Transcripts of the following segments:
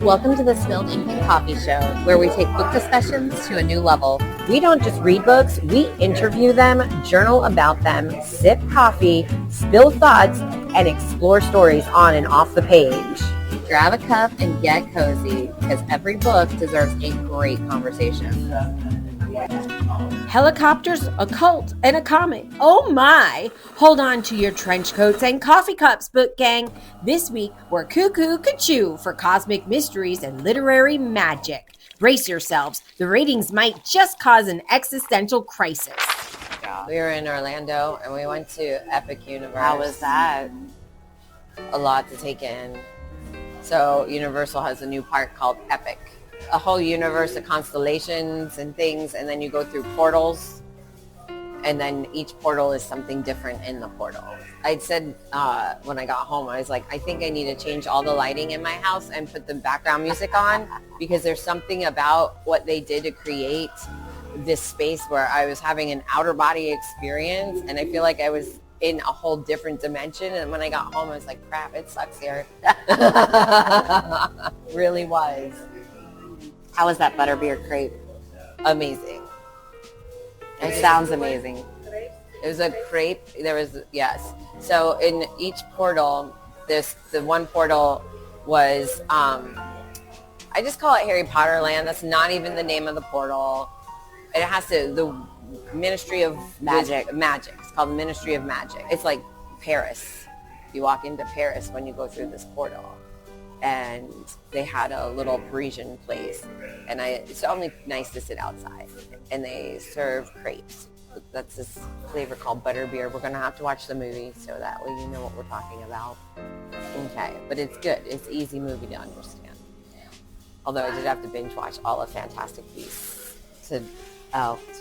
Welcome to the Spilled Ink and Coffee Show, where we take book discussions to a new level. We don't just read books, we interview them, journal about them, sip coffee, spill thoughts, and explore stories on and off the page. Grab a cup and get cozy, because every book deserves a great conversation. Helicopters, a cult, and a comic. Oh my! Hold on to your trench coats and coffee cups, book gang. This week, we're Coo-Coo Ka-Choo for cosmic mysteries and literary magic. Brace yourselves. The ratings might just cause an existential crisis. We were in Orlando and we went to Epic Universe. How was that? A lot to take in. So Universal has a new park called Epic. A whole universe of constellations and things, and then you go through portals, and then each portal is something different in the portal. I said when I got home, I was like, I think I need to change all the lighting in my house and put the background music on, because there's something about what they did to create this space where I was having an outer body experience, and I feel like I was in a whole different dimension. And when I got home, I was like, crap, it sucks here. Really was. How was that butterbeer crepe? Amazing. It sounds amazing. It was a crepe. There was, yes. So in each portal, the one portal was, I just call it Harry Potter Land. That's not even the name of the portal. It has to, the Ministry of Magic. It's called the Ministry of Magic. It's like Paris. You walk into Paris when you go through this portal. And they had a little Parisian place, and it's only nice to sit outside, and they serve crepes. That's this flavor called butterbeer. We're going to have to watch the movie so that way you know what we're talking about. Okay, but it's good. It's easy movie to understand. Although I did have to binge watch all of Fantastic Beasts to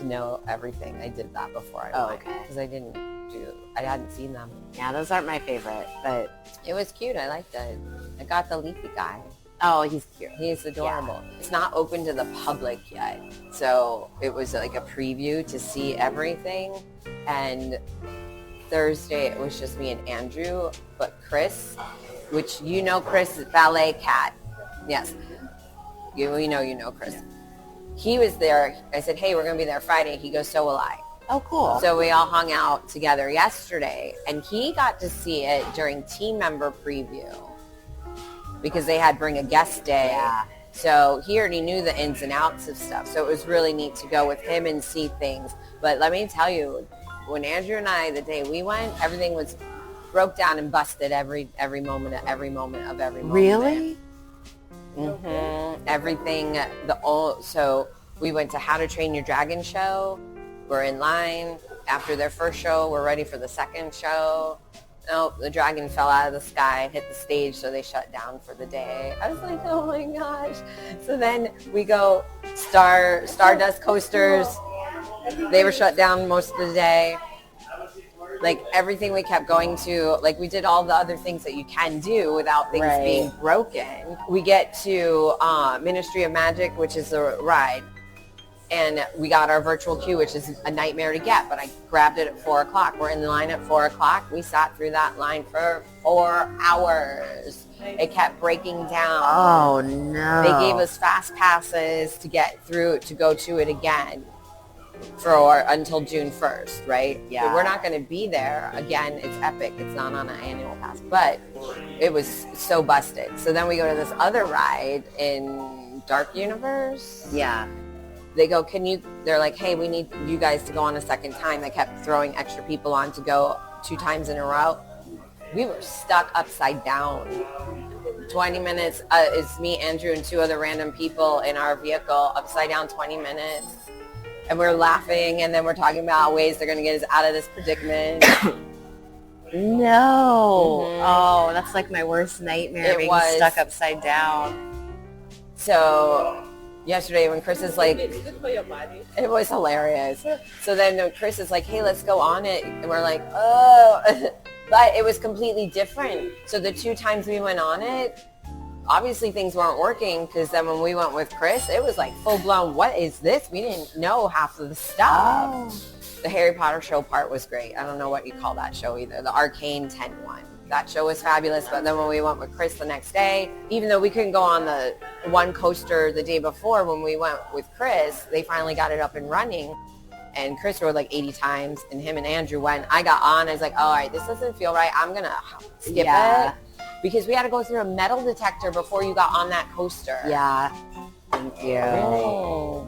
know everything. I did that before I went, because I hadn't seen them. Yeah, those aren't my favorite, but it was cute. I liked it. I got the leafy guy. Oh, he's cute. He's adorable. Yeah. It's not open to the public yet. So it was like a preview to see everything. And Thursday, it was just me and Andrew. But Chris, which you know Chris, ballet cat. Yes. You know Chris. He was there. I said, hey, we're going to be there Friday. He goes, so will I. Oh, cool. So we all hung out together yesterday. And he got to see it during team member preview, because they had bring a guest day. Yeah. So he already knew the ins and outs of stuff. So it was really neat to go with him and see things. But let me tell you, when Andrew and I, the day we went, everything was broke down and busted every moment of every moment. Really? Mm-hmm. Everything. So we went to How to Train Your Dragon show. We're in line. After their first show, we're ready for the second show. Nope, the dragon fell out of the sky, hit the stage, so they shut down for the day. I was like, oh my gosh. So then we go Stardust coasters. They were shut down most of the day. Like everything we kept going to, like we did all the other things that you can do without things being broken. We get to Ministry of Magic, which is a ride. And we got our virtual queue, which is a nightmare to get, but I grabbed it at 4 o'clock. We're in the line at 4 o'clock. We sat through that line for 4 hours. It kept breaking down. Oh, no. They gave us fast passes to get through, to go to it again until June 1st, right? Yeah. So we're not going to be there. Again, it's Epic. It's not on an annual pass, but it was so busted. So then we go to this other ride in Dark Universe. Yeah. They go, they're like, hey, we need you guys to go on a second time. They kept throwing extra people on to go 2 times in a row. We were stuck upside down. 20 minutes is me, Andrew, and 2 other random people in our vehicle, upside down 20 minutes. And we're laughing, and then we're talking about ways they're going to get us out of this predicament. No. Mm-hmm. Oh, that's like my worst nightmare, being stuck upside down. So yesterday when Chris is like, it was hilarious. So then Chris is like, hey, let's go on it. And we're like, oh. But it was completely different. So the 2 times we went on it, obviously things weren't working, because then when we went with Chris, it was like full-blown, what is this? We didn't know half of the stuff. Oh. The Harry Potter show part was great. I don't know what you call that show either. The Arcane 10 one. That show was fabulous. But then when we went with Chris the next day, even though we couldn't go on the one coaster the day before, when we went with Chris, they finally got it up and running. And Chris rode like 80 times, and him and Andrew went. I got on. I was like, all right, this doesn't feel right. I'm going to skip it. Because we had to go through a metal detector before you got on that coaster. Yeah. Thank you. Oh.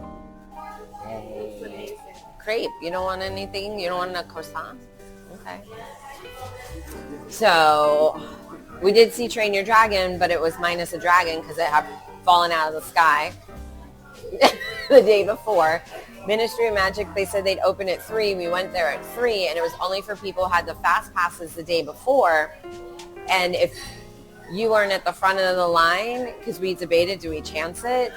Hey. Crepe. You don't want anything? You don't want a croissant? Okay. So we did see Train Your Dragon, but it was minus a dragon because it had fallen out of the sky the day before. Ministry of Magic, they said they'd open at 3. We went there at 3, and it was only for people who had the fast passes the day before. And if you weren't at the front of the line, because we debated, do we chance it?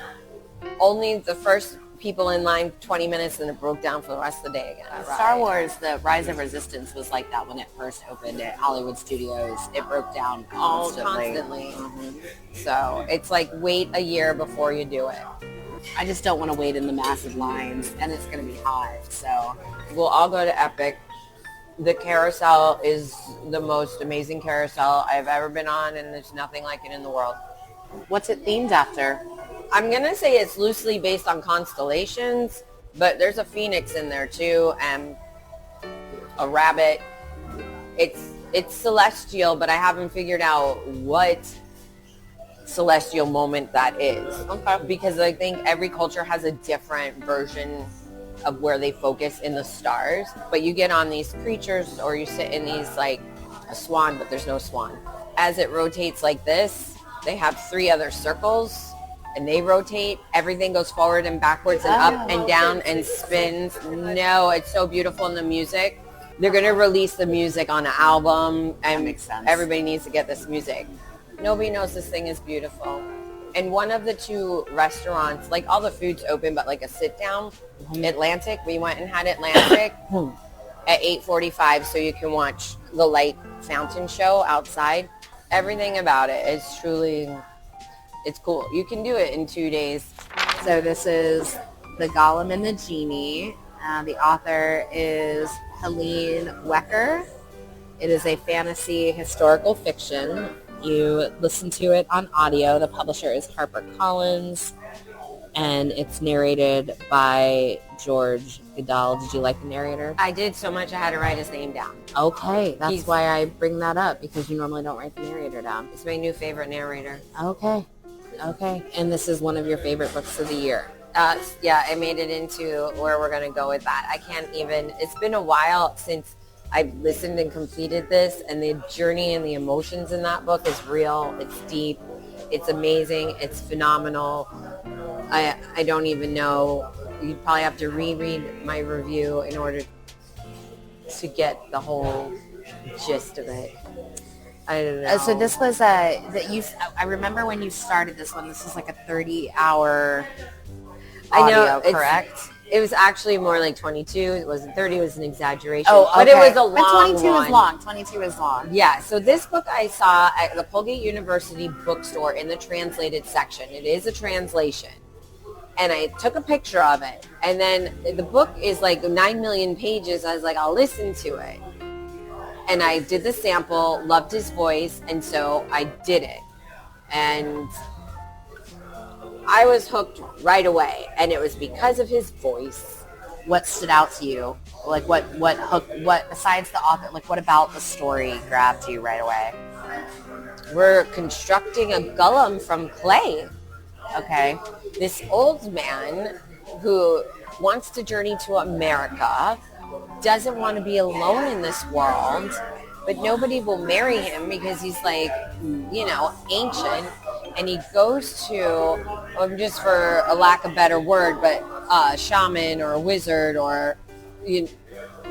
Only the first people in line 20 minutes, and it broke down for the rest of the day again. Star Wars, the Rise of Resistance was like that when it first opened at Hollywood Studios. It broke down constantly. Mm-hmm. So it's like wait a year before you do it. I just don't want to wait in the massive lines, and it's going to be hot. So we'll all go to Epic. The carousel is the most amazing carousel I've ever been on, and there's nothing like it in the world. what's it themed after? I'm going to say it's loosely based on constellations, but there's a phoenix in there too, and a rabbit. It's celestial, but I haven't figured out what celestial moment that is. Okay. Because I think every culture has a different version of where they focus in the stars. But you get on these creatures, or you sit in these, like a swan, but there's no swan. As it rotates like this, they have 3 other circles, and they rotate. Everything goes forward and backwards and up and down and spins. No, it's so beautiful in the music. They're going to release the music on an album, and makes sense. Everybody needs to get this music. Nobody knows this thing is beautiful. And one of the 2 restaurants, like all the food's open, but like a sit down, Atlantic, we went and had Atlantic at 8:45 so you can watch the light fountain show outside. Everything about it is truly, it's cool. You can do it in 2 days. So this is The Golem and the Djinni. The author is Helene Wecker. It is a fantasy historical fiction. You listen to it on audio. The publisher is HarperCollins, and it's narrated by George Goodall. Did you like the narrator? I did so much I had to write his name down. Okay, that's why I bring that up, because you normally don't write the narrator down. It's my new favorite narrator. Okay. And this is one of your favorite books of the year. Yeah, I made it into where we're going to go with that. I can't even, it's been a while since I've listened and completed this, and the journey and the emotions in that book is real. It's deep. It's amazing. It's phenomenal. I don't even know. You'd probably have to reread my review in order to get the whole gist of it. I don't know. So this was I remember when you started this one, this was like a 30-hour audio, correct? It was actually more like 22. It wasn't 30. It was an exaggeration. Oh, okay. But it was a long But 22 one. is long. 22 is long. Yeah. So this book I saw at the Colgate University bookstore in the translated section. It is a translation. And I took a picture of it. And then the book is like 9 million pages. I was like, I'll listen to it. And I did the sample, loved his voice, and so I did it. And I was hooked right away, and it was because of his voice. What stood out to you? Like what besides the author, like what about the story grabbed you right away? We're constructing a golem from clay. Okay. This old man who wants to journey to America doesn't want to be alone in this world, but nobody will marry him because he's like, ancient. And he goes to, just for a lack of better word, but a shaman or a wizard or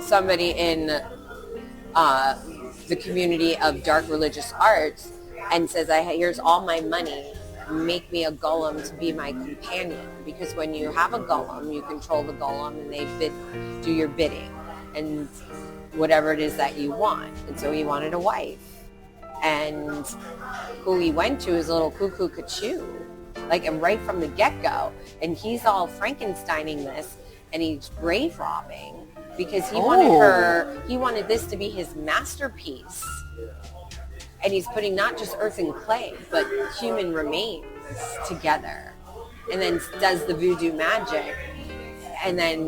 somebody in the community of dark religious arts, and says, here's all my money. Make me a golem to be my companion. Because when you have a golem, you control the golem, and they do your bidding and whatever it is that you want. And so he wanted a wife. And who he went to is little Coo-Coo Ka-Choo, and right from the get-go. And he's all Frankensteining this, and he's grave robbing because he wanted this to be his masterpiece. And he's putting not just earth and clay, but human remains together. And then does the voodoo magic. And then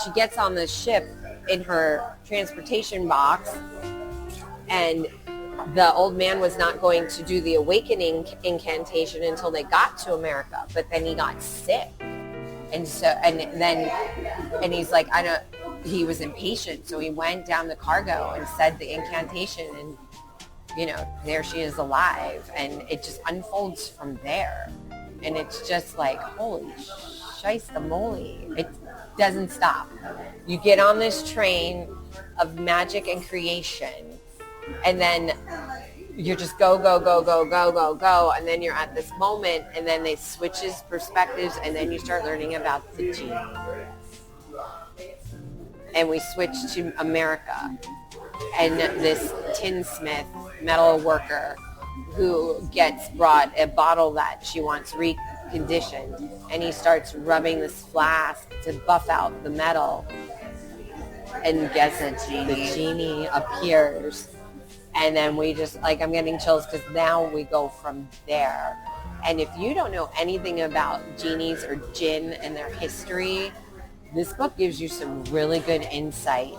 she gets on the ship in her transportation box, and the old man was not going to do the awakening incantation until they got to America, but then he got sick. And so, and he's like, he was impatient. So he went down the cargo and said the incantation, and, there she is alive. And it just unfolds from there. And it's just like, holy shiesta moly. It doesn't stop. You get on this train of magic and creation, and then you're just go, go, go, go, go, go, go. And then you're at this moment, and then they switches perspectives, and then you start learning about the Djinni. And we switch to America. And this tinsmith, metal worker, who gets brought a bottle that she wants reconditioned, and he starts rubbing this flask to buff out the metal, and gets the Djinni appears. And then we just, I'm getting chills because now we go from there. And if you don't know anything about genies or jinn and their history, this book gives you some really good insight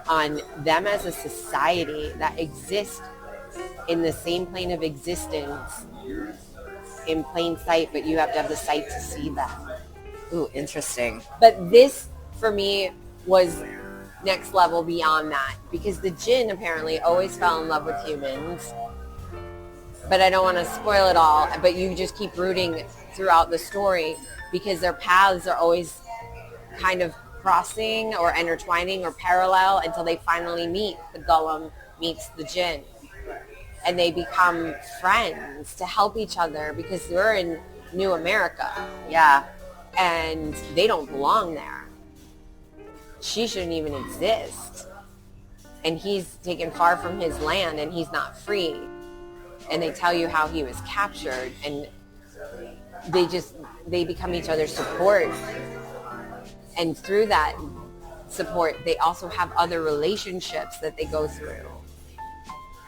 on them as a society that exists in the same plane of existence in plain sight, but you have to have the sight to see them. Ooh, interesting. But this, for me, was next level beyond that, because the jinn apparently always fell in love with humans. But I don't want to spoil it all, but you just keep rooting throughout the story because their paths are always kind of crossing or intertwining or parallel until they finally meet. The Golem meets the jinn, and they become friends to help each other because we're in New America. Yeah. And they don't belong there. She shouldn't even exist. And he's taken far from his land, and he's not free. And they tell you how he was captured, and they become each other's support. And through that support, they also have other relationships that they go through.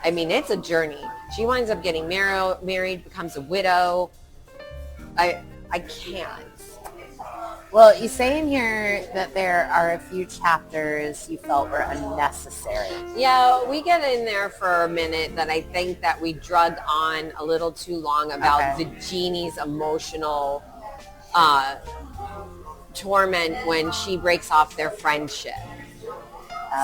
I mean, it's a journey. She winds up getting married, becomes a widow. I can't. Well, you say in here that there are a few chapters you felt were unnecessary. Yeah, we get in there for a minute that I think that we drug on a little too long about the Djinni's emotional torment when she breaks off their friendship.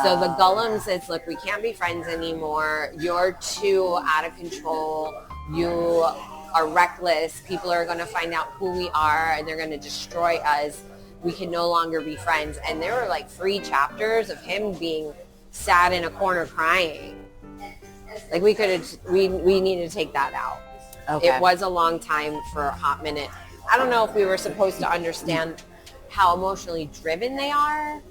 So the Golem says, look, we can't be friends anymore. You're too out of control. You are reckless. People are going to find out who we are, and they're going to destroy us. We can no longer be friends. And there were 3 chapters of him being sad in a corner crying. We needed to take that out. Okay. It was a long time for a hot minute. I don't know if we were supposed to understand how emotionally driven they are,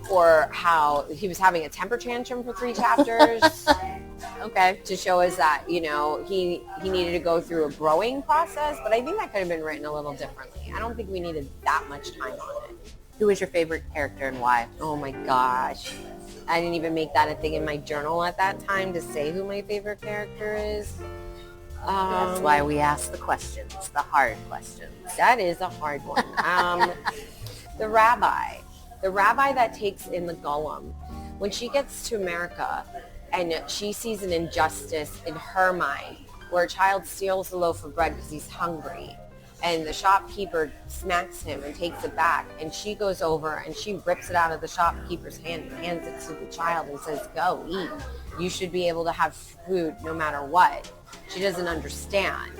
or how he was having a temper tantrum for 3 chapters. Okay, to show us that, he needed to go through a growing process, but I think that could have been written a little differently. I don't think we needed that much time on it. Who was your favorite character and why? Oh my gosh. I didn't even make that a thing in my journal at that time to say who my favorite character is. That's why we ask the questions, the hard questions. That is a hard one. The rabbi that takes in the Golem, when she gets to America and she sees an injustice in her mind where a child steals a loaf of bread because he's hungry, and the shopkeeper smacks him and takes it back, and she goes over and she rips it out of the shopkeeper's hand and hands it to the child and says, go eat. You should be able to have food no matter what. She doesn't understand.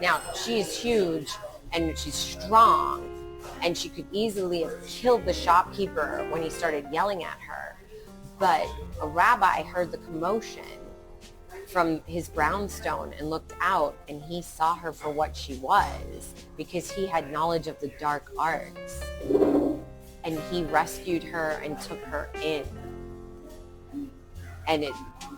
Now, she's huge and she's strong, and she could easily have killed the shopkeeper when he started yelling at her. But a rabbi heard the commotion from his brownstone and looked out, and he saw her for what she was because he had knowledge of the dark arts. And he rescued her and took her in. And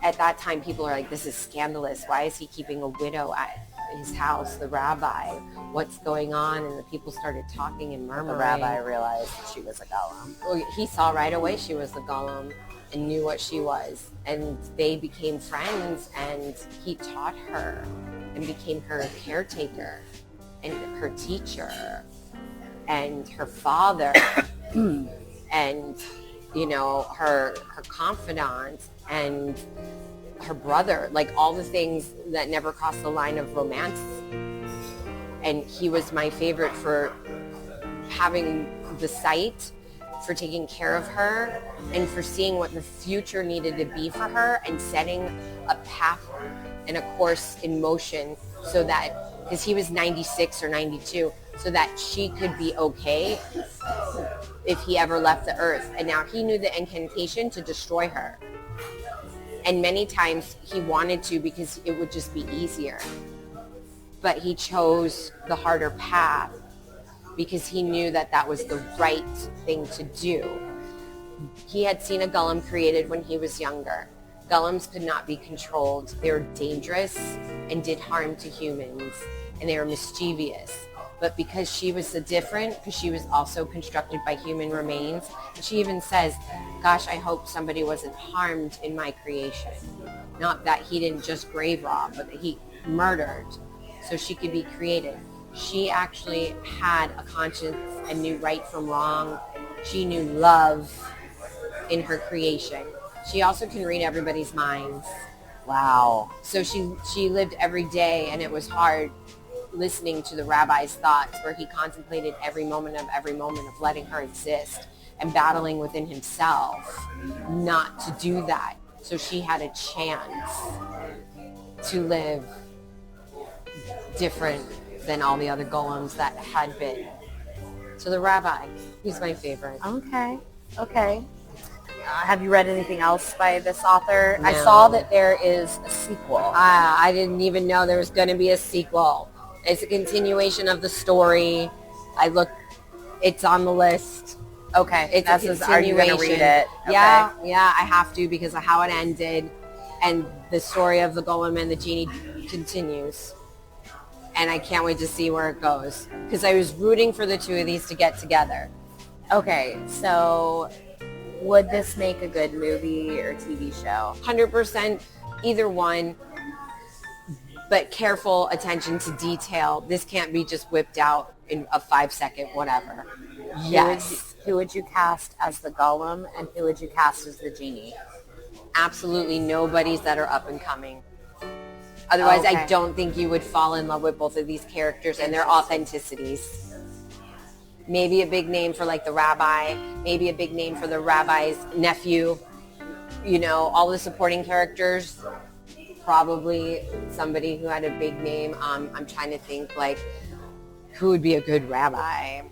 at that time, people are like, this is scandalous. Why is he keeping a widow at his house, the rabbi? What's going on? And the people started talking and murmuring. The rabbi realized she was a Golem. Well, he saw right away she was the Golem. and knew what she was. And they became friends, and he taught her and became her caretaker and her teacher and her father and, you know, her confidant and her brother, like all the things that never crossed the line of romance. And he was my favorite for having the sight, for taking care of her, and for seeing what the future needed to be for her and setting a path and a course in motion so that, because he was 96 or 92, so that she could be okay if he ever left the earth. And now he knew the incantation to destroy her. And many times he wanted to because it would just be easier. But he chose the harder path because he knew that that was the right thing to do. He had seen a golem created when he was younger. Golems could not be controlled. They were dangerous and did harm to humans, and they were mischievous. But because she was so different, because she was also constructed by human remains, and she even says, gosh, I hope somebody wasn't harmed in my creation. Not that he didn't just grave rob, but that he murdered so she could be created. She actually had a conscience and knew right from wrong. She knew love in her creation. She also can read everybody's minds. Wow. So she lived every day, and it was hard listening to the rabbi's thoughts, where he contemplated every moment of letting her exist and battling within himself not to do that. So she had a chance to live different than all the other golems that had been. So the rabbi, he's my favorite. Okay. Have you read anything else by this author? No. I saw that there is a sequel. I didn't even know there was going to be a sequel. It's a continuation of the story. It's on the list. Okay. It's a continuation. Are you going to read it? Okay. Yeah, I have to because of how it ended. And the story of the Golem and the Djinni continues. And I can't wait to see where it goes. Because I was rooting for the two of these to get together. Okay, so would this make a good movie or TV show? 100% either one. But careful attention to detail. This can't be just whipped out in a 5-second whatever. Yes. Who would you cast as the Golem, and who would you cast as the Djinni? Absolutely nobodies that are up and coming. Otherwise, Okay. I don't think you would fall in love with both of these characters and their authenticities. Maybe a big name for like the rabbi, maybe a big name for the rabbi's nephew. You know, all the supporting characters, probably somebody who had a big name. I'm trying to think like who would be a good rabbi.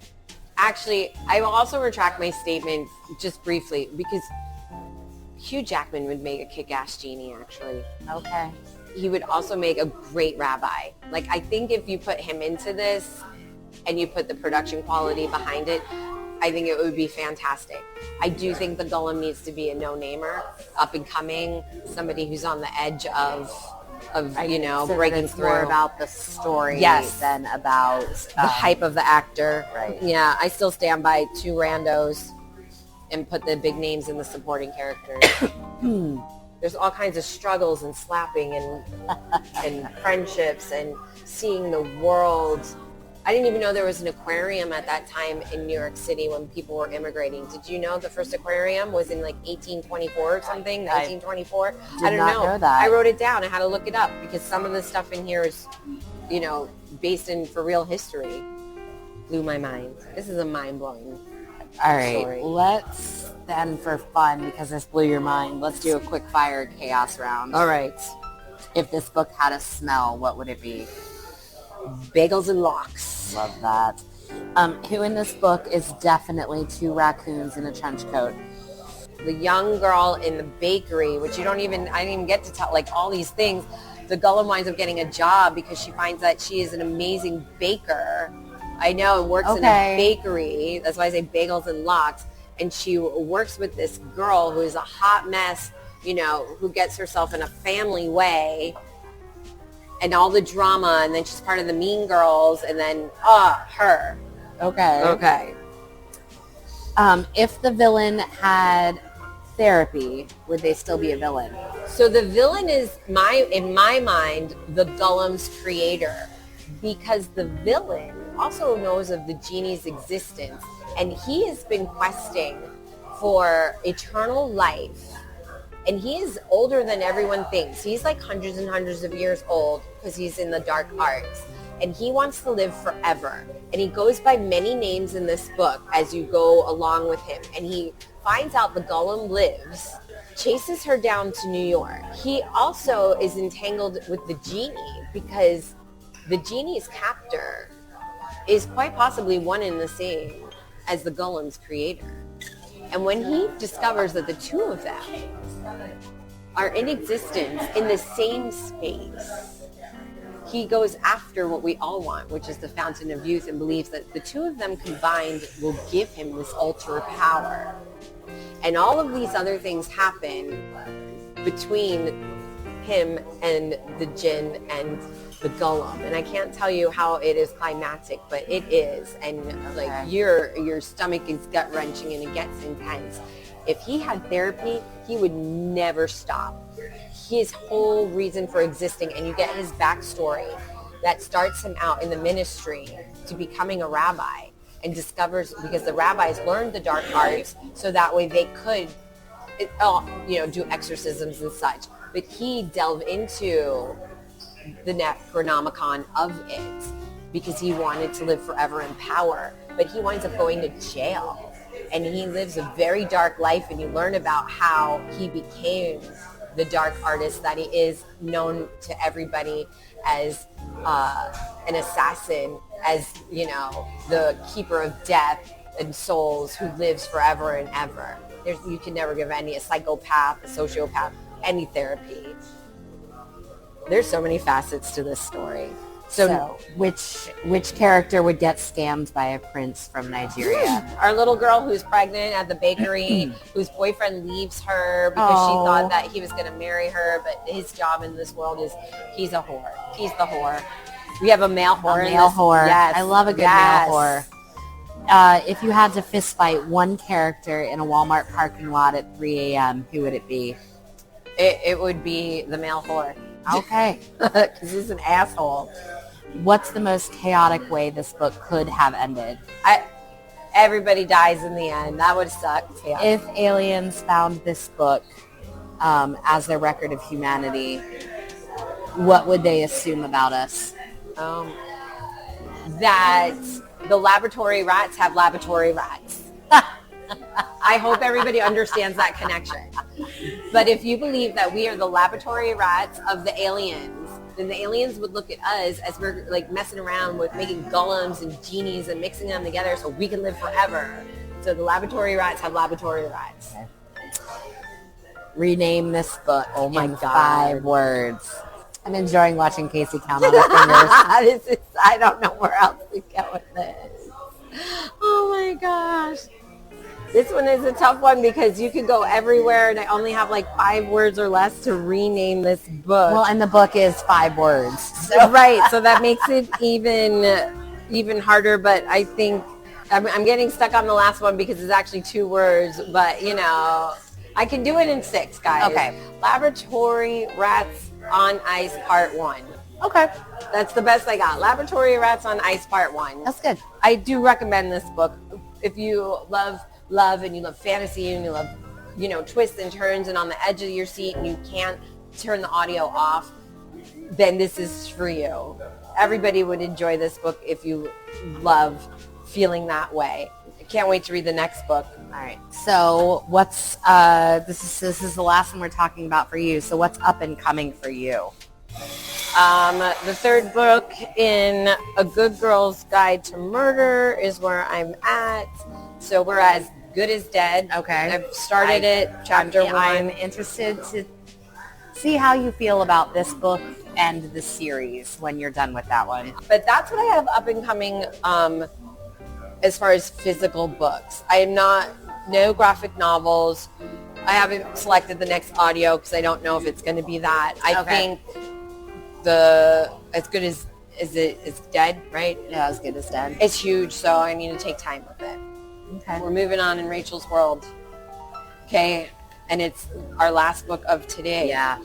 Actually, I will also retract my statement just briefly because Hugh Jackman would make a kick-ass Djinni, actually. Okay. He would also make a great rabbi. Like, I think if you put him into this and you put the production quality behind it, I think it would be fantastic. I do think the Golem needs to be a no-namer, up and coming, somebody who's on the edge of So breaking it's through. more about the story Yes. than about the hype of the actor. Right. Yeah, I still stand by two randos and put the big names in the supporting characters. There's all kinds of struggles and slapping and friendships and seeing the world. I didn't even know there was an aquarium at that time in New York City when people were immigrating. Did you know the first aquarium was in like 1824 or something? 1924? I don't not know that. I wrote it down. I had to look it up because some of the stuff in here is, based in for real history. Blew my mind. This is a mind-blowing All right, story. let's then, for fun, because this blew your mind, let's do a quick fire chaos round. All right. If this book had a smell, what would it be? Bagels and lox. Love that. Who in this book is definitely two raccoons in a trench coat? The young girl in the bakery, which I didn't even get to tell, like all these things. The Golem winds up getting a job because she finds that she is an amazing baker. I know, and works in a bakery. That's why I say bagels and lox. And she works with this girl who is a hot mess, who gets herself in a family way. And all the drama, and then she's part of the Mean Girls, and then, her. Okay. Okay. If the villain had therapy, would they still be a villain? So the villain is, in my mind, the Golem's creator, because the villain also knows of the Djinni's existence, and he has been questing for eternal life. And he is older than everyone thinks. He's like hundreds and hundreds of years old because he's in the dark arts. And he wants to live forever. And he goes by many names in this book as you go along with him. And he finds out the Golem lives, chases her down to New York. He also is entangled with the Djinni because the Djinni's captor is quite possibly one and the same as the Golem's creator. And when he discovers that the two of them are in existence in the same space, he goes after what we all want, which is the fountain of youth, and believes that the two of them combined will give him this ultra power. And all of these other things happen between him and the Djinn and the Golem. And I can't tell you how it is climactic, but it is. And like your stomach is gut wrenching and it gets intense. If he had therapy, he would never stop. His whole reason for existing, and you get his backstory that starts him out in the ministry to becoming a rabbi, and discovers, because the rabbis learned the dark arts so that way they could do exorcisms and such. But he delved into the Necronomicon of it because he wanted to live forever in power. But he winds up going to jail, and he lives a very dark life, and you learn about how he became the dark artist that he is, known to everybody as an assassin, as, the keeper of death and souls who lives forever and ever. You can never give a psychopath, a sociopath, any therapy. There's so many facets to this story. So which character would get scammed by a prince from Nigeria? Our little girl who's pregnant at the bakery, whose boyfriend leaves her because she thought that he was going to marry her, but his job in this world is he's a whore. He's the whore. We have a male whore. Whore. Yes. I love a good male whore. If you had to fist fight one character in a Walmart parking lot at 3 a.m., who would it be? It would be the male whore. Okay. Because he's an asshole. What's the most chaotic way this book could have ended? Everybody dies in the end. That would suck. Yeah. If aliens found this book as their record of humanity, what would they assume about us? That the laboratory rats have laboratory rats. I hope everybody understands that connection. But if you believe that we are the laboratory rats of the aliens, then the aliens would look at us as we're like messing around with making golems and genies and mixing them together so we can live forever. So the laboratory rats have laboratory rats. Okay. Rename this book in 5 words. I'm enjoying watching Casey count on her fingers. I don't know where else to go with this. Oh my gosh. This one is a tough one because you could go everywhere, and I only have like 5 words or less to rename this book. Well, and the book is 5 words. So. Right, so that makes it even harder, but I think I'm getting stuck on the last one because it's actually 2 words, but I can do it in 6, guys. Okay. Laboratory Rats on Ice Part 1. Okay. That's the best I got. Laboratory Rats on Ice Part 1. That's good. I do recommend this book. If you love and you love fantasy and you love, twists and turns and on the edge of your seat and you can't turn the audio off, then this is for you. Everybody would enjoy this book if you love feeling that way. I can't wait to read the next book. All right. So what's, this is the last one we're talking about for you. So what's up and coming for you? The 3rd book in A Good Girl's Guide to Murder is where I'm at. So we're as good as dead. Okay. I've started it, chapter 1. I'm interested to see how you feel about this book and the series when you're done with that one. But that's what I have up and coming as far as physical books. I am no graphic novels. I haven't selected the next audio because I don't know if it's going to be that. I think As Good as it's dead, right? Yeah, As Good as Dead. It's huge, so I need to take time with it. Okay. We're moving on in Rachel's world. Okay. And it's our last book of today. Yeah.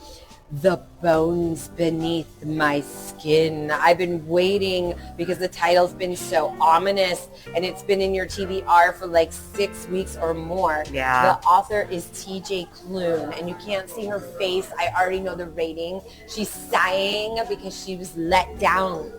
The Bones Beneath My Skin. I've been waiting because the title's been so ominous and it's been in your TBR for like 6 weeks or more. Yeah. The author is TJ Klune and you can't see her face. I already know the rating. She's sighing because she was let down.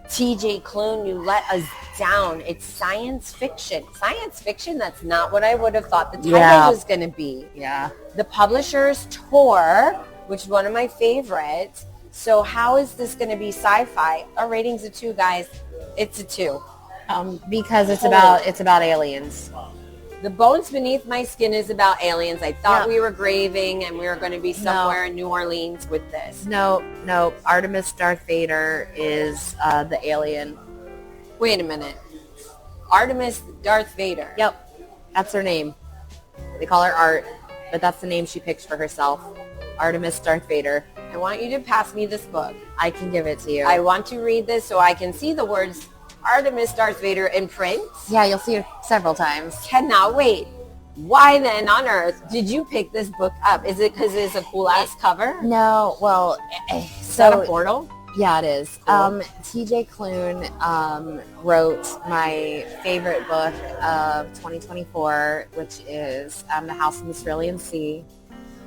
TJ Klune, you let us down. It's science fiction. Science fiction, that's not what I would have thought the title was going to be. Yeah. The publisher's Tor, which is one of my favorites. So how is this going to be sci-fi? Our rating's a 2, guys. It's a 2. Because it's about aliens. The Bones Beneath My Skin is about aliens. I thought we were graving and we were going to be somewhere in New Orleans with this. No. Artemis Darth Vader is the alien. Wait a minute. Artemis Darth Vader. Yep. That's her name. They call her Art, but that's the name she picked for herself. Artemis Darth Vader. I want you to pass me this book. I can give it to you. I want to read this so I can see the words Artemis Darth Vader in print. Yeah, you'll see it several times. Cannot wait. Why then on earth did you pick this book up? Is it because it's a cool ass cover? No, well, Is that a portal? Yeah, it is. Cool. TJ Klune wrote my favorite book of 2024, which is The House in the Cerulean Sea.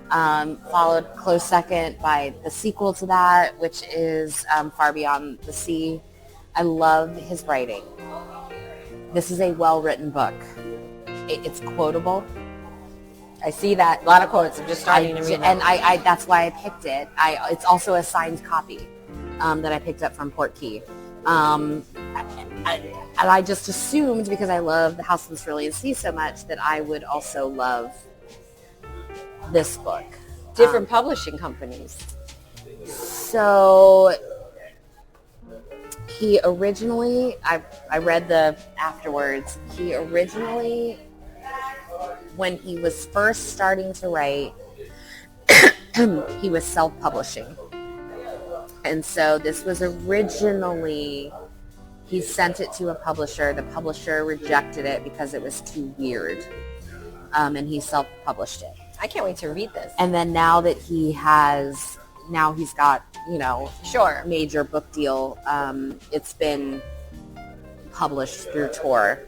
Followed close second by the sequel to that, which is Far Beyond the Sea. I love his writing. This is a well-written book. It's quotable. I see that. A lot of quotes. I'm just starting to read them. And I that's why I picked it. It's also a signed copy that I picked up from Port Key. And I just assumed, because I love The House in the Cerulean Sea so much, that I would also love this book. Different publishing companies. So he originally, I read the afterwards, he originally, when he was first starting to write, he was self-publishing. And so this was originally, he sent it to a publisher. The publisher rejected it because it was too weird. And he self-published it. I can't wait to read this. And then now that he's got, Sure. major book deal, it's been published through Tor.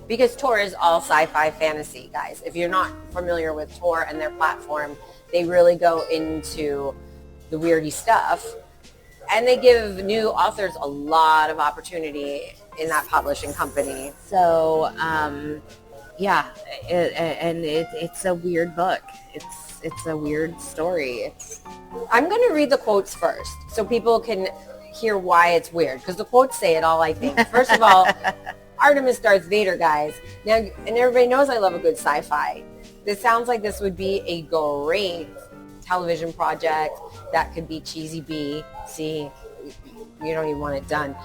Because Tor is all sci-fi fantasy, guys. If you're not familiar with Tor and their platform, they really go into the weirdy stuff. And they give new authors a lot of opportunity in that publishing company. So, yeah, it's a weird book. It's a weird story. I'm going to read the quotes first so people can hear why it's weird, because the quotes say it all, I think. First of all, Artemis Darth Vader, guys. Now, and everybody knows I love a good sci-fi. This sounds like this would be a great television project that could be cheesy B. See, you don't even want it done.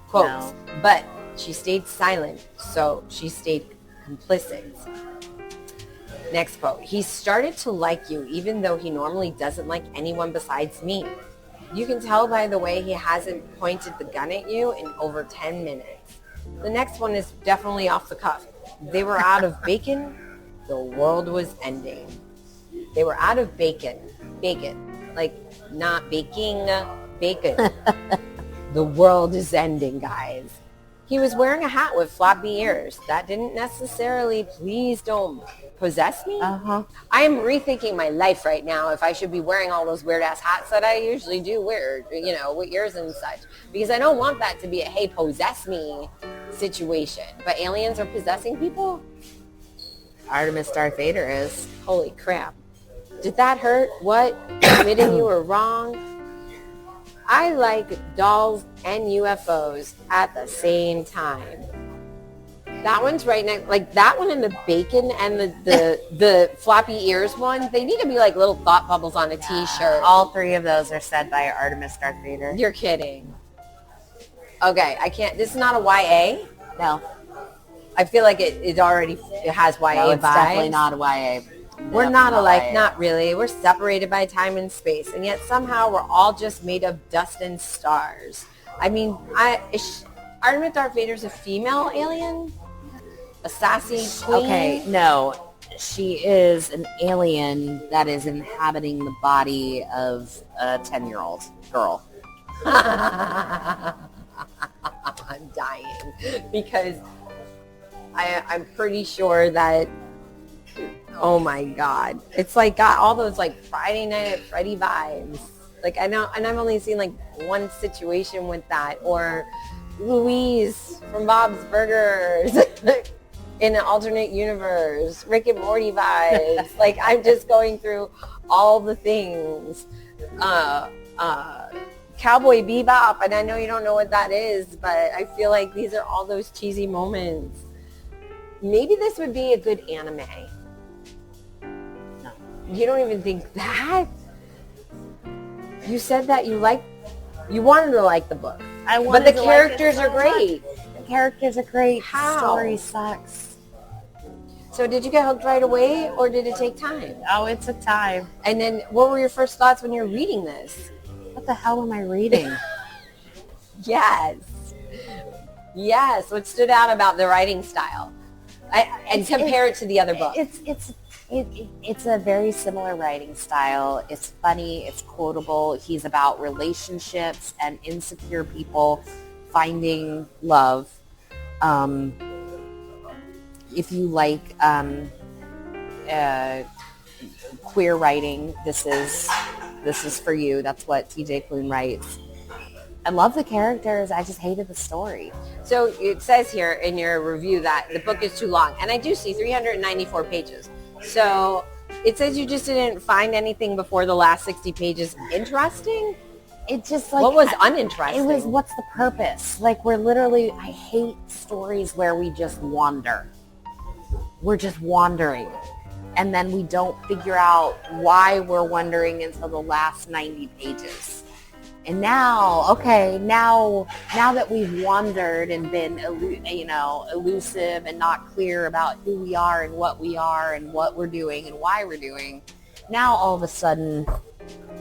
Quotes. No. But she stayed silent, so she stayed complicit. Next quote. He started to like you even though he normally doesn't like anyone besides me. You can tell by the way he hasn't pointed the gun at you in over 10 minutes. The next one is definitely off the cuff. They were out of bacon. The world was ending. They were out of bacon. Bacon. Like not baking, bacon. The world is ending, guys. He was wearing a hat with floppy ears. That didn't necessarily, please don't possess me. Uh-huh. I am rethinking my life right now if I should be wearing all those weird ass hats that I usually do wear, with ears and such. Because I don't want that to be a, hey, possess me situation. But aliens are possessing people? Artemis Darth Vader is. Holy crap. Did that hurt? What? Admitting you were wrong? I like dolls and UFOs at the same time. That one's right next, like that one and the bacon and the floppy ears one, they need to be like little thought bubbles on a t-shirt. All three of those are said by Artemis Darth Vader. You're kidding. Okay, I can't, this is not a YA? No. I feel like it has YA No, it's vibes. definitely not a YA. We're Definitely not alike, YA. not really. We're separated by time and space, and yet somehow we're all just made of dust and stars. I mean, Artemis Darth Vader's a female alien? A sassy queen? Okay, no. she is an alien that is inhabiting the body of a 10-year-old girl. I'm dying because I'm pretty sure that, oh my God, it's like got all those like Friday Night at Freddy vibes. Like I know, and I've only seen like one situation with that, or Louise from Bob's Burgers in an alternate universe, Rick and Morty vibes. Like I'm just going through all the things. Cowboy Bebop, and I know you don't know what that is, but I feel like these are all those cheesy moments. Maybe this would be a good anime. No. You don't even think that? You said that you wanted to like the book. But the characters are great. The characters are great. How? The story sucks. So did you get hooked right away, or did it take time? Oh, it took time. And then what were your first thoughts when you were reading this? What the hell am I reading? Yes. What stood out about the writing style? And compare it to the other books. It's a very similar writing style. It's funny. It's quotable. He's about relationships and insecure people finding love. If you like queer writing, this is for you. That's what TJ Klune writes. I love the characters. I just hated the story. So it says here in your review that the book is too long. And I do see 394 pages. So it says you just didn't find anything before the last 60 pages interesting? It just like... What was uninteresting? It was, what's the purpose? Like we're literally... I hate stories where we just wander. We're just wandering. And then we don't figure out why we're wondering until the last 90 pages. And now that we've wandered and been, elusive and not clear about who we are and what we're doing and why we're doing, now all of a sudden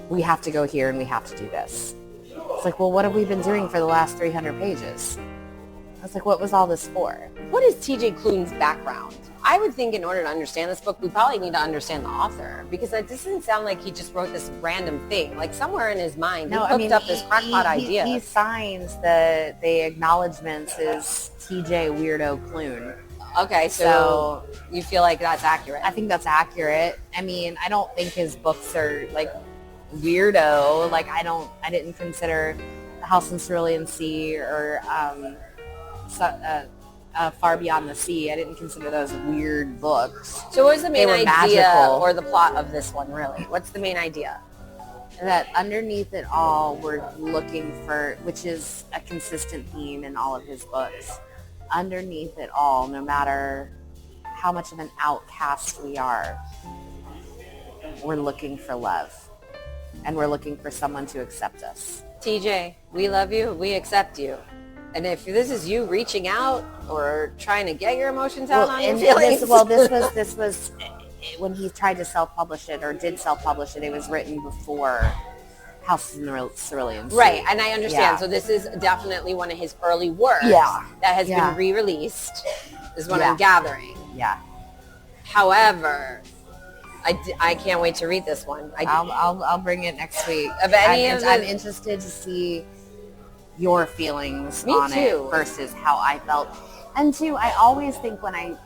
we have to go here and we have to do this. It's like, well, what have we been doing for the last 300 pages? I was like, what was all this for? What is TJ Klune's background? I would think in order to understand this book, we probably need to understand the author, because it doesn't sound like he just wrote this random thing. Like somewhere in his mind, he hooked up this crackpot idea. He signs the acknowledgments as TJ Weirdo Klune. Okay, so you feel like that's accurate? I think that's accurate. I mean, I don't think his books are like weirdo. Like I didn't consider The House in Cerulean Sea or Far Beyond the Sea. I didn't consider those weird books. So what was the main idea magical. or the plot of this one, really? What's the main idea? That underneath it all, we're looking for, which is a consistent theme in all of his books, underneath it all, no matter how much of an outcast we are, we're looking for love. And we're looking for someone to accept us. TJ, we love you. We accept you. And if this is you reaching out or trying to get your emotions out on your feelings. This was when he tried to self-publish it or did self-publish it. It was written before House in the Cerulean Sea. Right, and I understand. Yeah. So this is definitely one of his early works that has been re-released, is what I'm gathering. Yeah. However, I can't wait to read this one. I'll bring it next week. I'm interested to see your feelings Me on too. it versus how I felt. And two, I always think when I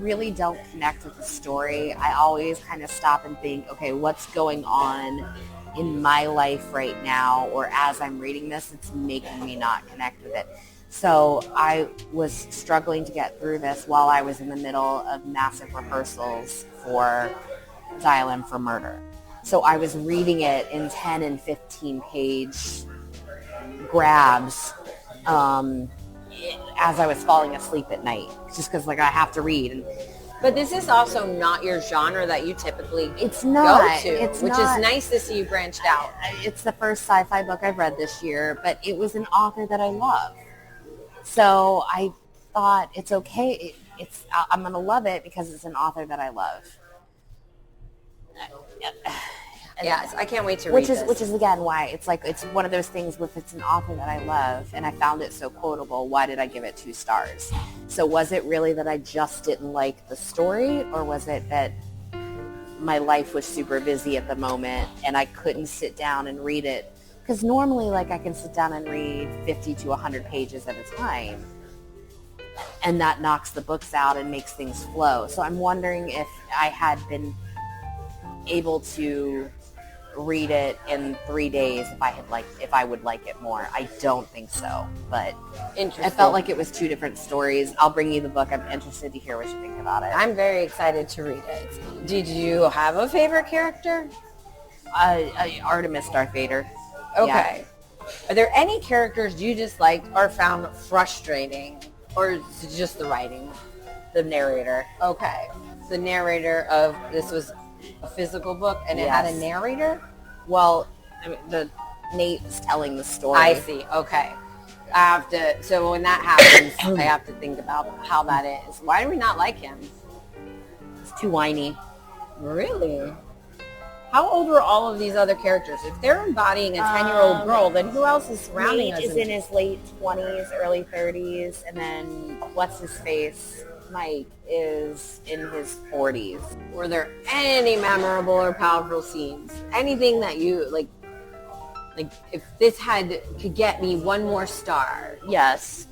really don't connect with the story, I always kind of stop and think, okay, what's going on in my life right now, or as I'm reading this, it's making me not connect with it. So I was struggling to get through this while I was in the middle of massive rehearsals for Dial M for Murder. So I was reading it in 10 and 15 page grabs as I was falling asleep at night, just because I have to read. But this is also not your genre that you typically go to, which is nice to see you branched out. It's the first sci-fi book I've read this year, but it was an author that I love. So I thought it's okay. I'm going to love it because it's an author that I love. Yes, I can't wait to read this. Which is again why it's like it's one of those things with it's an author that I love and I found it so quotable. Why did I give it 2 stars? So was it really that I just didn't like the story, or was it that my life was super busy at the moment and I couldn't sit down and read it? Because normally, like, I can sit down and read 50 to 100 pages at a time, and that knocks the books out and makes things flow. So I'm wondering if I had been able to read it in 3 days if I would like it more. I don't think so, but Interesting. I felt like it was 2 different stories. I'll bring you the book. I'm interested to hear what you think about it. I'm very excited to read it. Did you have a favorite character? Artemis Darth Vader. Okay. Yeah. Are there any characters you disliked or found frustrating, or is it just the writing? The narrator. Okay. The narrator of this was a physical book, and it had a narrator? Well, I mean, Nate's telling the story. I see. Okay. So when that happens, I have to think about how that is. Why do we not like him? He's too whiny. Really? How old were all of these other characters? If they're embodying a 10-year-old girl, then who else is surrounding Nate us? is in his late 20s, early 30s, and then what's his face? Mike is in his 40s. Were there any memorable or powerful scenes? Anything that you like if this could get me 1 more star? Yes.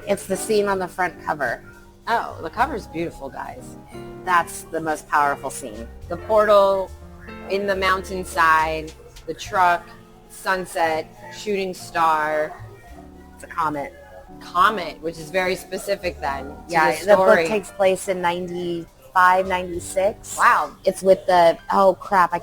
It's the scene on the front cover. Oh, the cover's beautiful, guys. That's the most powerful scene. The portal in the mountainside, the truck, sunset, shooting star. It's a comet. Comet, which is very specific then. The book takes place in 95, 96. Wow. It's with I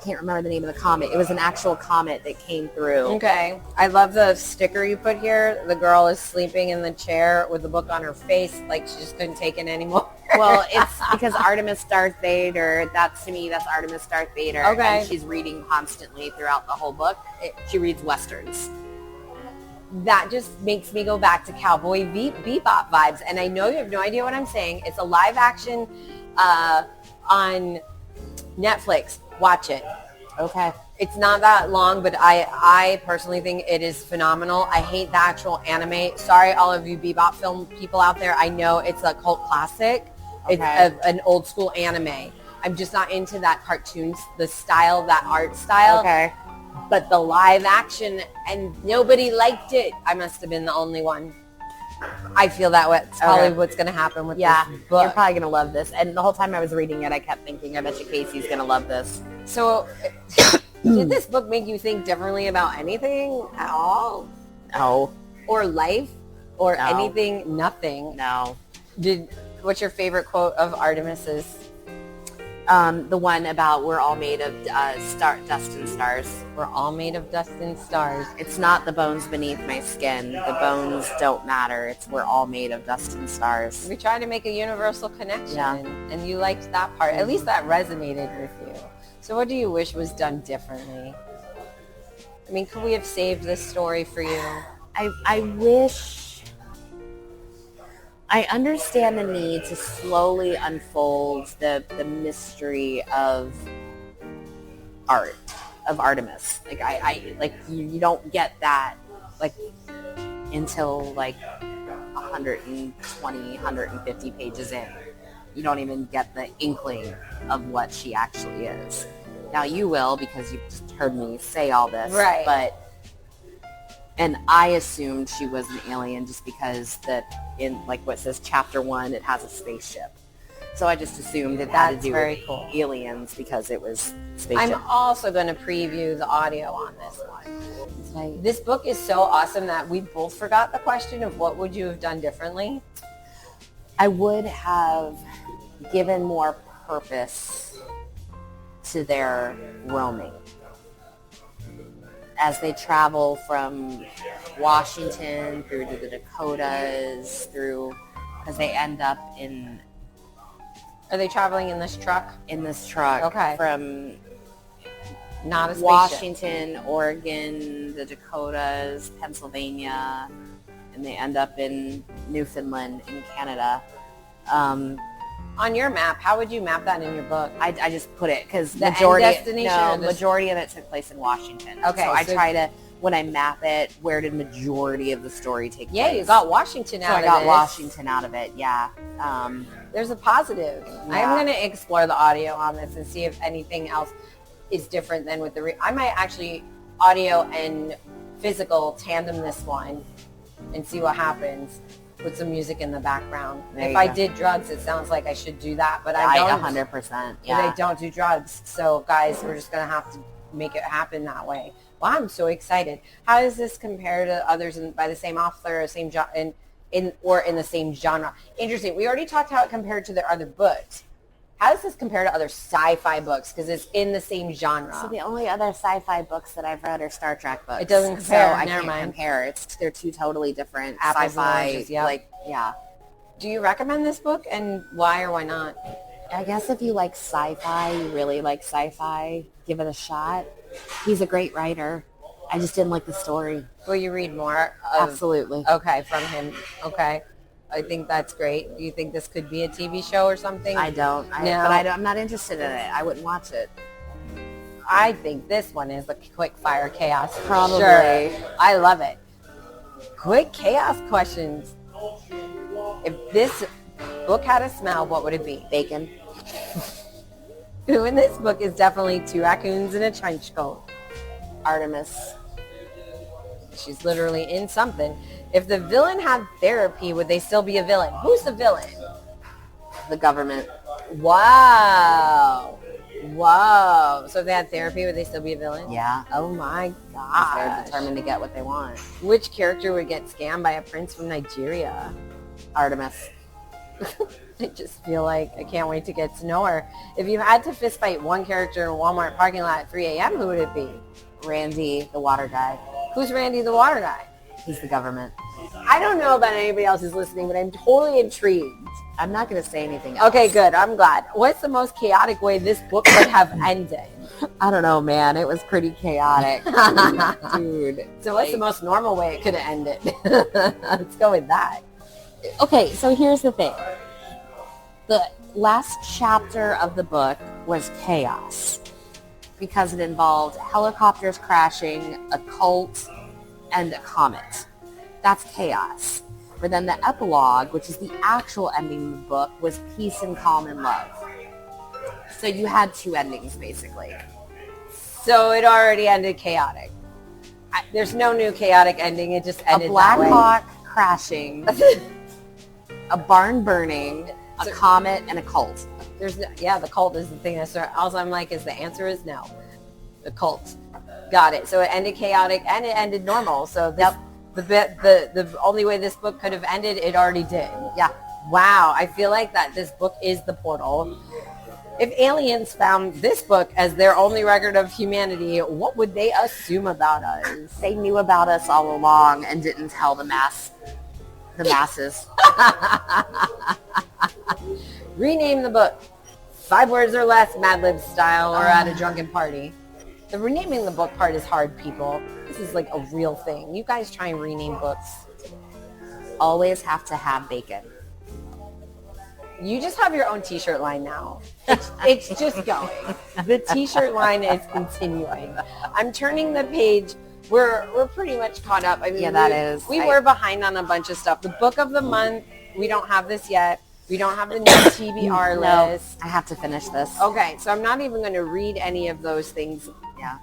can't remember the name of the comet. It was an actual comet that came through. Okay. I love the sticker you put here. The girl is sleeping in the chair with the book on her face, like she just couldn't take it anymore. Well, it's because Artemis Darth Vader, that's Artemis Darth Vader. Okay. And she's reading constantly throughout the whole book. She reads Westerns. That just makes me go back to Cowboy Bebop vibes. And I know you have no idea what I'm saying. It's a live action on Netflix. Watch it. Okay. It's not that long, but I personally think it is phenomenal. I hate the actual anime. Sorry, all of you Bebop film people out there. I know it's a cult classic. Okay. It's an old school anime. I'm just not into that cartoon, the style, that art style. Okay. But the live action, and nobody liked it. I must have been the only one. I feel that way. It's probably what's going to happen with this book. You're probably going to love this. And the whole time I was reading it, I kept thinking, I bet you Casey's going to love this. So, did this book make you think differently about anything at all? No. Or life? Or No. anything? Nothing? No. What's your favorite quote of Artemis's? The one about we're all made of dust and stars. We're all made of dust and stars. It's not the bones beneath my skin. The bones don't matter. It's we're all made of dust and stars. We tried to make a universal connection, Yeah. and you liked that part. At least that resonated with you. So what do you wish was done differently? I mean, could we have saved this story for you? I wish... I understand the need to slowly unfold the mystery of art, of Artemis. Like you don't get that until 120, 150 pages in. You don't even get the inkling of what she actually is. Now you will, because you just heard me say all this. Right. And I assumed she was an alien just because that in what says chapter 1, it has a spaceship. So I just assumed it had to do with aliens because it was spaceship. I'm also going to preview the audio on this one. This book is so awesome that we both forgot the question of what would you have done differently? I would have given more purpose to their roaming. As they travel from Washington through to the Dakotas, because they end up in... Are they traveling in this truck? In this truck. Okay. From not a spaceship. Washington, Oregon, the Dakotas, Pennsylvania, and they end up in Newfoundland in Canada. On your map, how would you map that in your book? I just put it because The end destination. majority of it took place in Washington. Okay, so I so- try to, when I map it, where did majority of the story take place? Yeah, you got Washington So out I of got this. Washington out of it. Yeah. There's a positive. Yeah. I'm going to explore the audio on this and see if anything else is different than with the I might actually audio and physical tandem this one and see what happens. Put some music in the background. There If you I go. did drugs, it sounds like I should do that, but I don't. 100%. But Yeah. I don't do drugs. So guys, we're just going to have to make it happen that way. Well, I'm so excited. How does this compare to others by the same author, same in the same genre? Interesting. We already talked how it compared to their other books. How does this compare to other sci-fi books? Because it's in the same genre. So the only other sci-fi books that I've read are Star Trek books. It doesn't compare. So I Never can't mind. compare. They're two totally different Apples and sci-fi. oranges, yeah. Like, yeah. Do you recommend this book, and why or why not? I guess if you like sci-fi, you really like sci-fi, give it a shot. He's a great writer. I just didn't like the story. Will you read more? Of, Absolutely. Okay, from him. Okay. I think that's great. Do you think this could be a TV show or something? I don't. No. But I'm not interested in it. I wouldn't watch it. I think this one is the quick fire chaos. for Probably. Sure. I love it. Quick chaos questions. If this book had a smell, what would it be? Bacon. Who in this book is definitely two raccoons in a trench coat? Artemis. She's literally in something. If the villain had therapy, would they still be a villain? Who's the villain? The government. Wow. Whoa. So if they had therapy, would they still be a villain? Yeah. Oh my 'Cause they're gosh. determined to get what they want. Which character would get scammed by a prince from Nigeria? Artemis. I just feel like I can't wait to get to know her. If you had to fist fight one character in a Walmart parking lot at 3 a.m., who would it be? Randy, the water guy. Who's Randy the water guy? He's the government. I don't know about anybody else who's listening, but I'm totally intrigued. I'm not going to say anything else. Okay, good. I'm glad. What's the most chaotic way this book could have ended? I don't know, man. It was pretty chaotic. Dude. So what's the most normal way it could have ended? Let's go with that. Okay, so here's the thing. The last chapter of the book was chaos because it involved helicopters crashing, a cult, and a comet. That's chaos. But then the epilogue, which is the actual ending of the book, was peace and calm and love. So you had two endings, basically. So it already ended chaotic. There's no new chaotic ending. It just ended A Black that way. Hawk crashing, a barn burning, a comet, and a cult. The cult is the thing. All I'm like is the answer is no. The cult. Got it. So it ended chaotic and it ended normal. So this, the only way this book could have ended, it already did. Yeah. Wow. I feel like that this book is the portal. If aliens found this book as their only record of humanity, what would they assume about us? They knew about us all along and didn't tell the masses. Rename the book. 5 words or less, Mad Lib style, or at a drunken party. The renaming the book part is hard, people. This is like a real thing. You guys try and rename books. Always have to have bacon. You just have your own t-shirt line now. It's just going. The t-shirt line is continuing. I'm turning the page. We're pretty much caught up. I mean, Yeah, that is. We were behind on a bunch of stuff. The book of the month, we don't have this yet. We don't have the new TBR No, list. I have to finish this. Okay, so I'm not even going to read any of those things. Yeah.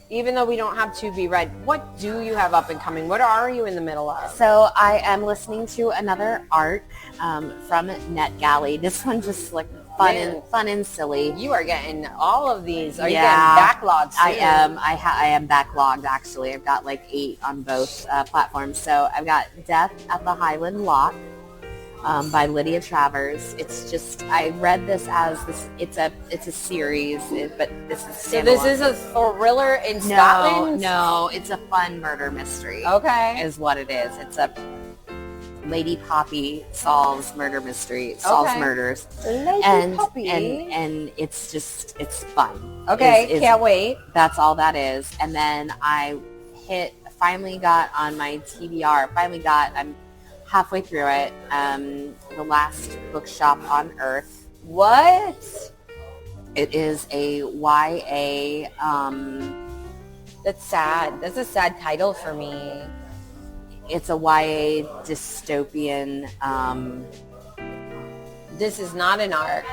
Even though we don't have to be read. What do you have up and coming? What are you in the middle of? So I am listening to another arc from NetGalley. This one just like fun and silly. You are getting all of these. Are Yeah, you getting backlogged? I soon? am. I am backlogged actually. I've got like 8 on both platforms. So I've got Death at the Highland Lock by Lydia Travers. It's just I read this as this. It's a series, but this is So this is a thriller in Scotland? No, it's a fun murder mystery. Okay. Is what it is. It's a Lady Poppy solves murder mystery, solves Okay. murders, Lady and Poppy. and it's just it's fun. Okay, Is- can't wait. That's all that is. And then I finally got on my TBR. I'm halfway through it. The Last Bookshop on Earth What? It is a YA. That's sad. That's a sad title for me. It's a YA dystopian. This is not an arc.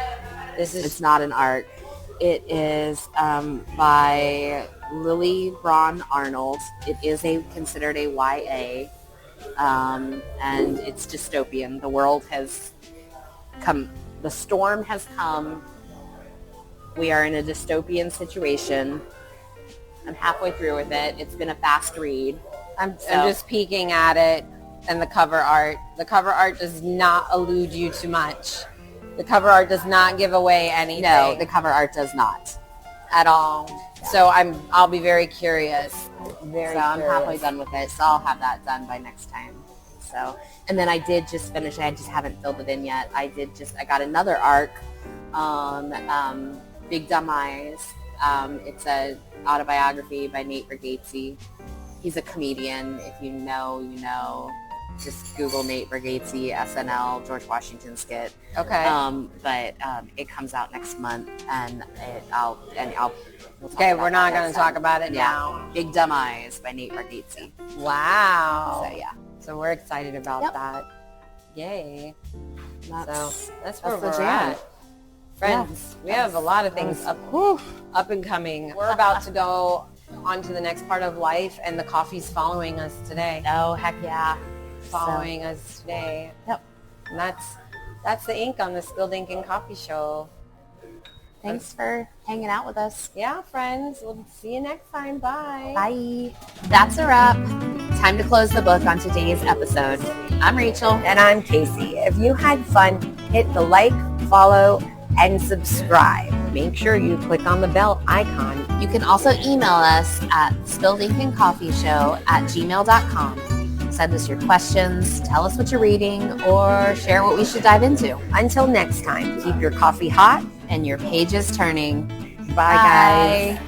It's not an arc. It is by Lily Braun Arnold. It is considered a YA, and it's dystopian. The world has come. The storm has come. We are in a dystopian situation. I'm halfway through with it. It's been a fast read. I'm just peeking at it and the cover art. The cover art does not allude you to much. The cover art does not give away anything. No, the cover art does not. At all. So I'll be very curious. Very so I'm curious. halfway done with it, so I'll have that done by next time. So, and then I did just finish. I just haven't filled it in yet. I got another arc, Big Dumb Eyes. It's a autobiography by Nate Bargatze. He's a comedian. If you know, you know. Just Google Nate Bargatze, SNL, George Washington skit. Okay. But it comes out next month, and we'll talk Okay, about we're not that going next to talk time. about it Yeah. now. Big Dumb Eyes by Nate Bargatze. Wow. So yeah, So we're excited about Yep. that. Yay. that's That's where the we're jam. at. Friends, we have a lot of things up and coming. We're about to go on to the next part of life, and the coffee's following us today. Oh, heck yeah. Following us today. Yep. And that's the ink on the Spilled Ink and Coffee Show. Thanks for hanging out with us. Yeah, friends. We'll see you next time. Bye. Bye. That's a wrap. Time to close the book on today's episode. I'm Rachel. And I'm Casey. If you had fun, hit the like, follow, and subscribe. Make sure you click on the bell icon. You can also email us at spilledinkancofeeshow@gmail.com. Send us your questions, tell us what you're reading, or share what we should dive into. Until next time, keep your coffee hot And your pages turning. Bye, guys.